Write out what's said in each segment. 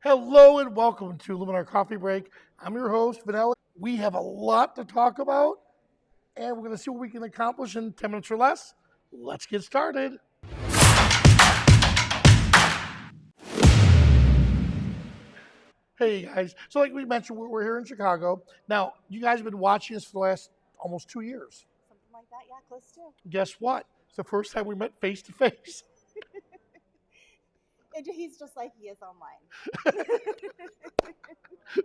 Hello and welcome to Luminar Coffee Break. I'm your host, Vanelli. We have a lot to talk about, and we're going to see what we can accomplish in 10 minutes or less. Let's get started. Hey guys, so like we mentioned, we're here in Chicago. Now, you guys have been watching us for the last almost 2 years. Something like that, yeah, close to. Guess what? It's the first time we met face to face. And he's just like he is online.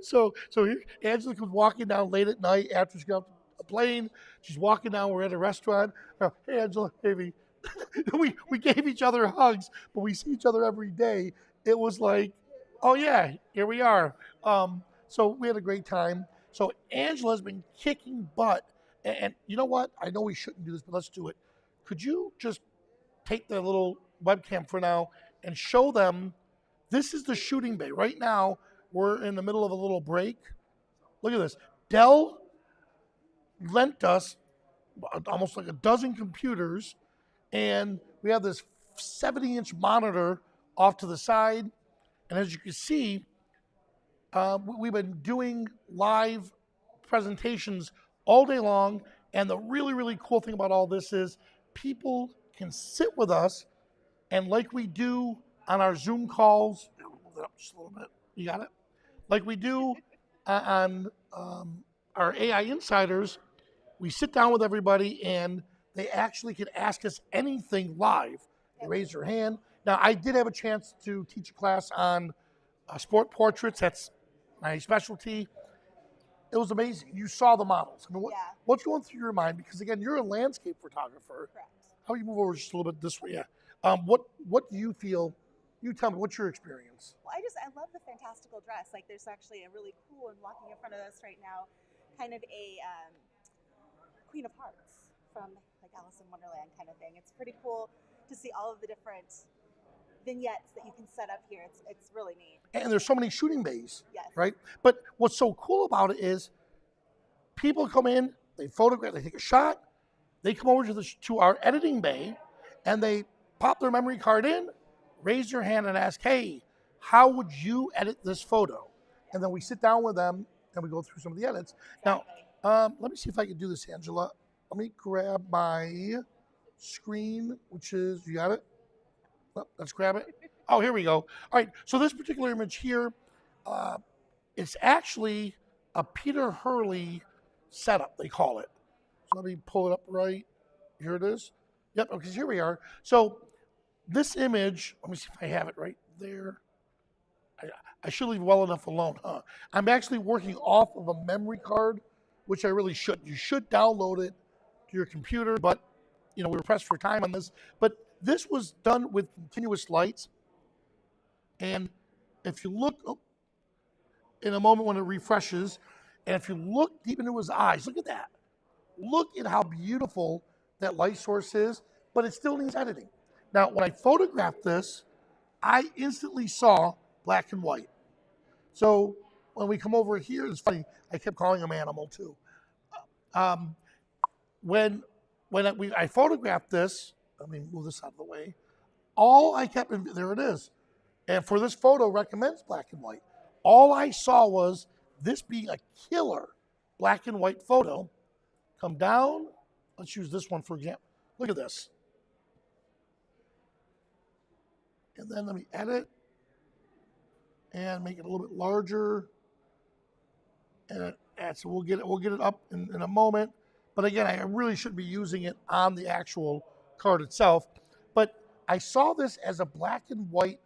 So here, Angela comes walking down late at night after she got off a plane. She's walking down. We're at a restaurant. Hey, Angela, hey, we gave each other hugs, but we see each other every day. It was like, oh yeah, here we are. So we had a great time. So Angela's been kicking butt, and you know what? I know we shouldn't do this, but let's do it. Could you just take the little webcam for now and show them? This is the shooting bay. Right now, we're in the middle of a little break. Look at this. Dell lent us almost like a dozen computers, and we have this 70-inch monitor off to the side. And as you can see, we've been doing live presentations all day long. And the really, really cool thing about all this is people can sit with us, and like we do on our Zoom calls, move it up just a little bit. You got it? Like we do on our AI Insiders, we sit down with everybody and they actually can ask us anything live. They raise their hand. Now, I did have a chance to teach a class on sport portraits. That's my specialty. It was amazing. You saw the models. I mean, what's going through your mind? Because again, you're a landscape photographer. Correct. How do you move over just a little bit this way? Yeah. What do you feel? You tell me, what's your experience? Well, I love the fantastical dress. Like, there's actually a really cool, and walking in front of us right now, kind of a Queen of Hearts from like Alice in Wonderland kind of thing. It's pretty cool to see all of the different vignettes that you can set up here. It's really neat. And there's so many shooting bays, Yes. right? But what's so cool about it is people come in, they photograph, they take a shot, they come over to our editing bay, and they pop their memory card in, raise their hand and ask, hey, how would you edit this photo? And then we sit down with them and we go through some of the edits. Exactly. Now, let me see if I can do this, Angela. Let me grab my screen, which is, you got it? Oh, let's grab it. Oh, here we go. All right, so this particular image here, it's actually a Peter Hurley setup, they call it. So let me pull it up right. Here it is. Yep, because here we are. So this image, let me see if I have it right there. I should leave well enough alone, huh? I'm actually working off of a memory card, which I really should. You should download it to your computer, but we were pressed for time on this. But this was done with continuous lights. And if you look in a moment when it refreshes, and if you look deep into his eyes, look at that. Look at how beautiful that light source is, but it still needs editing. Now, when I photographed this, I instantly saw black and white. So when we come over here, it's funny, I kept calling him Animal too. When I photographed this, let me move this out of the way, all I kept, there it is. And for this photo, recommends black and white. All I saw was this being a killer black and white photo. Come down, let's use this one for example. Look at this. And then let me edit and make it a little bit larger. And so we'll get it up in a moment. But again, I really shouldn't be using it on the actual card itself. But I saw this as a black and white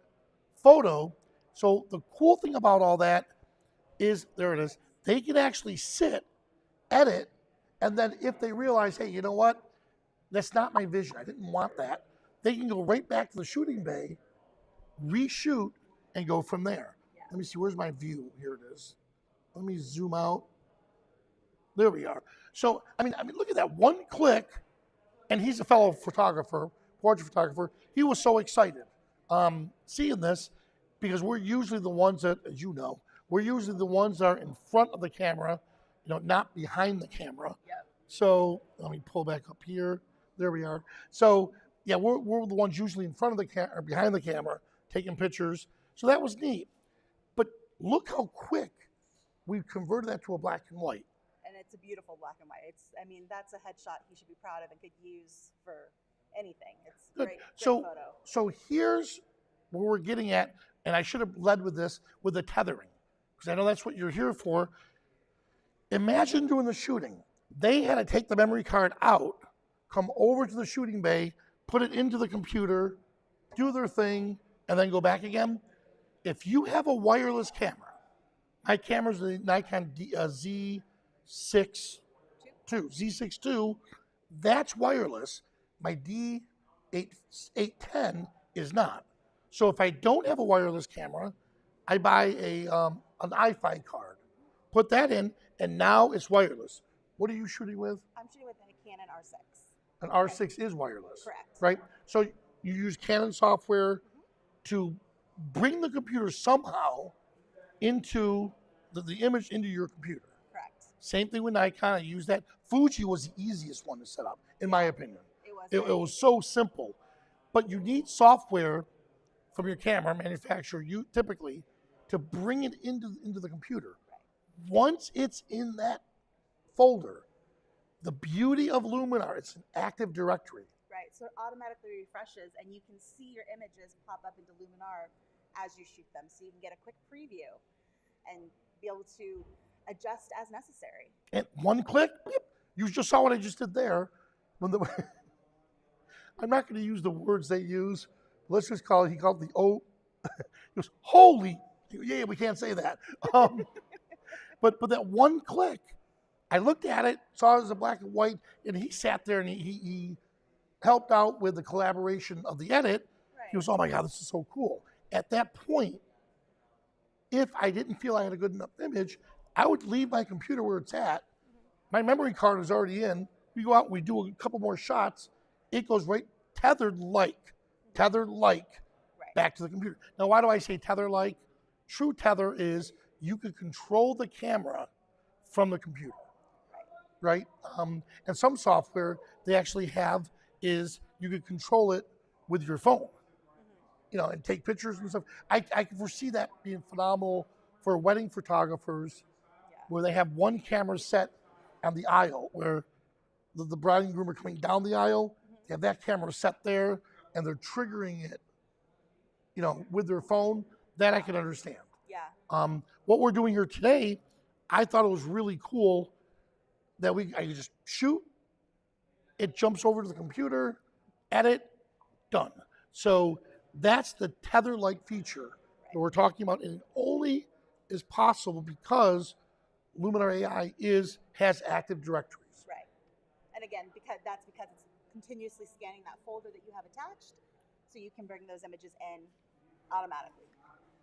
photo. So the cool thing about all that is, there it is, they can actually sit, edit, and then if they realize, hey, you know what? That's not my vision. I didn't want that. They can go right back to the shooting bay, reshoot, and go from there. Let me see, where's my view? Here it is. Let me zoom out. There we are. So, I mean, look at that. One click, and he's a fellow photographer, portrait photographer. He was so excited seeing this, because we're usually the ones that, as you know, we're usually the ones that are in front of the camera, not behind the camera. Yep. So let me pull back up here. There we are. So yeah, we're the ones usually in front of the camera or behind the camera taking pictures. So that was neat. But look how quick we've converted that to a black and white. And it's a beautiful black and white. I mean, that's a headshot he should be proud of and could use for anything. It's Good. great So, photo. so here's where we're getting at, and I should have led with this, with the tethering, because I know that's what you're here for. Imagine doing the shooting. They had to take the memory card out, come over to the shooting bay, put it into the computer, do their thing, and then go back again. If you have a wireless camera, my camera's the Nikon Z6 II, that's wireless. My D810 is not. So if I don't have a wireless camera, I buy an iFi card, put that in, and now it's wireless. What are you shooting with? I'm shooting with a Canon R6. An R6 is wireless. Correct. Right? So you use Canon software to bring the computer somehow into the image into your computer. Correct. Same thing with Nikon. I use that. Fuji was the easiest one to set up, in my opinion. It was so simple. But you need software from your camera manufacturer, you typically, to bring it into the computer. Right. Once it's in that folder, the beauty of Luminar, it's an active directory. Right, so it automatically refreshes and you can see your images pop up into Luminar as you shoot them. So you can get a quick preview and be able to adjust as necessary. And one click, beep, you just saw what I just did there. I'm not going to use the words they use. Let's just call it, he called it the O. He goes, holy, yeah, we can't say that. But that one click, I looked at it, saw it as a black and white, and he sat there and he helped out with the collaboration of the edit. Right. He was, oh my God, this is so cool. At that point, if I didn't feel I had a good enough image, I would leave my computer where it's at. My memory card is already in. We go out, we do a couple more shots. It goes right tethered-like Right. back to the computer. Now, why do I say tether-like? True tether is you can control the camera from the computer, right? And some software they actually have is you can control it with your phone, and take pictures and stuff. I can foresee that being phenomenal for wedding photographers, where they have one camera set on the aisle, where the bride and groom are coming down the aisle. They have that camera set there, and they're triggering it, with their phone. That I can understand. Yeah. What we're doing here today, I thought it was really cool that I can just shoot, it jumps over to the computer, edit, done. So that's the tether-like feature that we're talking about, and it only is possible because Luminar AI has active directories. Right. And again, because it's continuously scanning that folder that you have attached, so you can bring those images in automatically.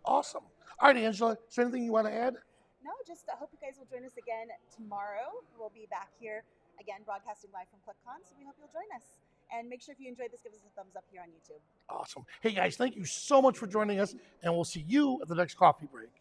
Awesome. All right, Angela, is there anything you want to add? No, just I hope you guys will join us again tomorrow. We'll be back here again, broadcasting live from ClickCon, so we hope you'll join us. And make sure if you enjoyed this, give us a thumbs up here on YouTube. Awesome. Hey, guys, thank you so much for joining us, and we'll see you at the next coffee break.